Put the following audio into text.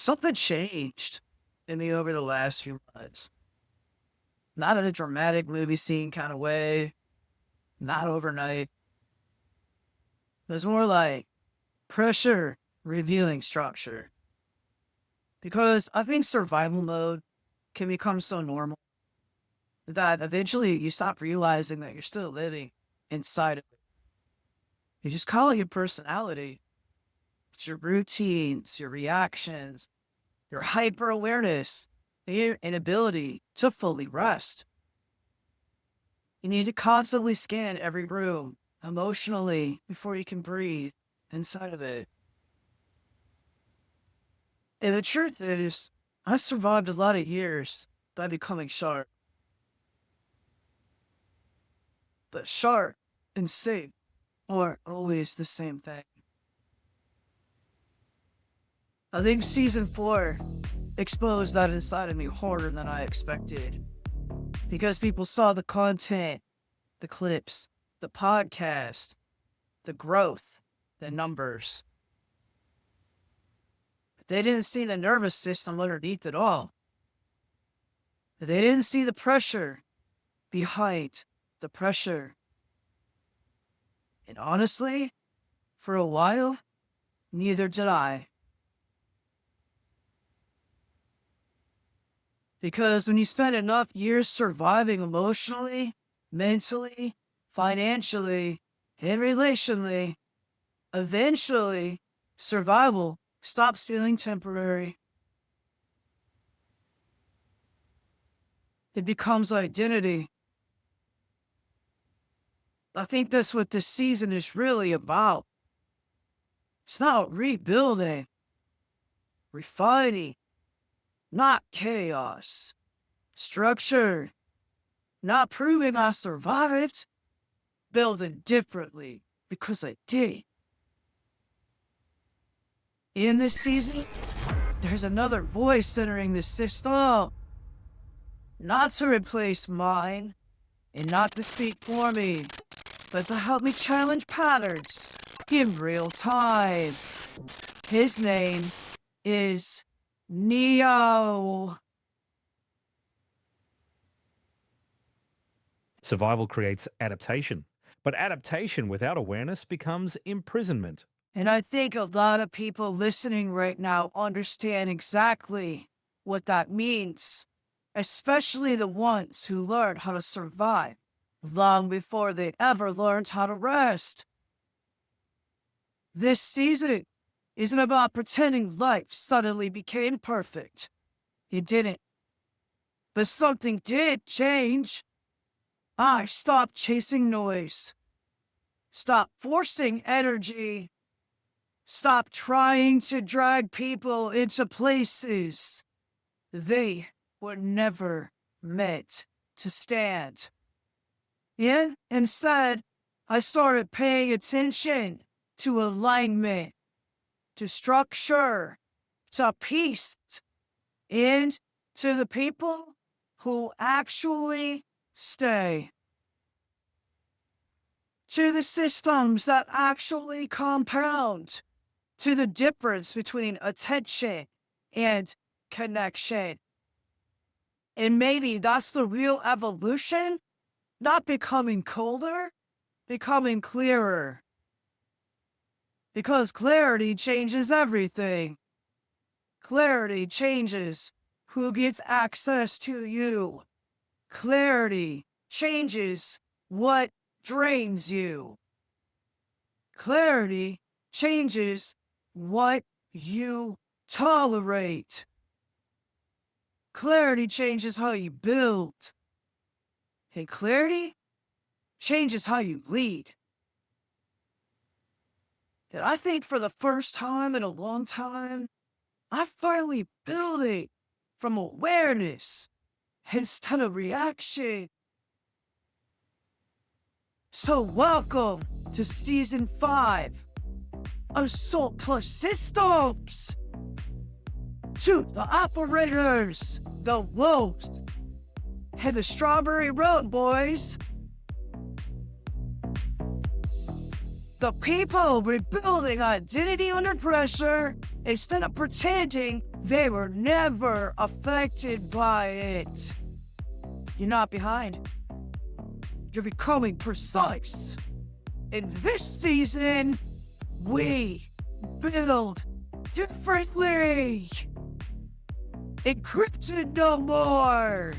something changed in me over the last few months. Not in a dramatic movie scene kind of way, not overnight. It was more like pressure revealing structure. Because I think survival mode can become so normal that eventually you stop realizing that you're still living inside of it. You just call it your personality. It's your routines, your reactions, your hyper awareness, and your inability to fully rest. You need to constantly scan every room emotionally before you can breathe inside of it. And the truth is, I survived a lot of years by becoming sharp. But sharp and safe aren't always the same thing. I think season 4 exposed that inside of me harder than I expected. Because people saw the content, the clips, the podcast, the growth, the numbers. They didn't see the nervous system underneath it all. They didn't see the pressure behind the pressure. And honestly, for a while, neither did I. Because when you spend enough years surviving emotionally, mentally, financially, and relationally, eventually, survival stops feeling temporary. It becomes identity. I think that's what this season is really about. It's not rebuilding, refining, not chaos. Structure, not proving I survived, building differently because I did. In this season, there's another voice entering the system. Not to replace mine, and not to speak for me, but to help me challenge patterns in real time. His name is Neo. Survival creates adaptation, but adaptation without awareness becomes imprisonment. And I think a lot of people listening right now understand exactly what that means, especially the ones who learned how to survive long before they ever learned how to rest. This season isn't about pretending life suddenly became perfect. It didn't. But something did change. I stopped chasing noise. Stop forcing energy. Stop trying to drag people into places they were never meant to stand. And instead, I started paying attention to alignment, to structure, to peace, and to the people who actually stay. To the systems that actually compound. To the difference between attention and connection. And maybe that's the real evolution, not becoming colder, becoming clearer. Because clarity changes everything. Clarity changes who gets access to you. Clarity changes what drains you. Clarity changes what you tolerate. Clarity changes how you build. And clarity changes how you lead. And I think for the first time in a long time, I'm finally building from awareness instead of reaction. So welcome to Season 5 of Salt Plus Systems. To the operators, the wolves, and the Strawberry Road Boys. The people rebuilding identity under pressure instead of pretending they were never affected by it. You're not behind. You're becoming precise. In this season, we build differently. Encrypted no more.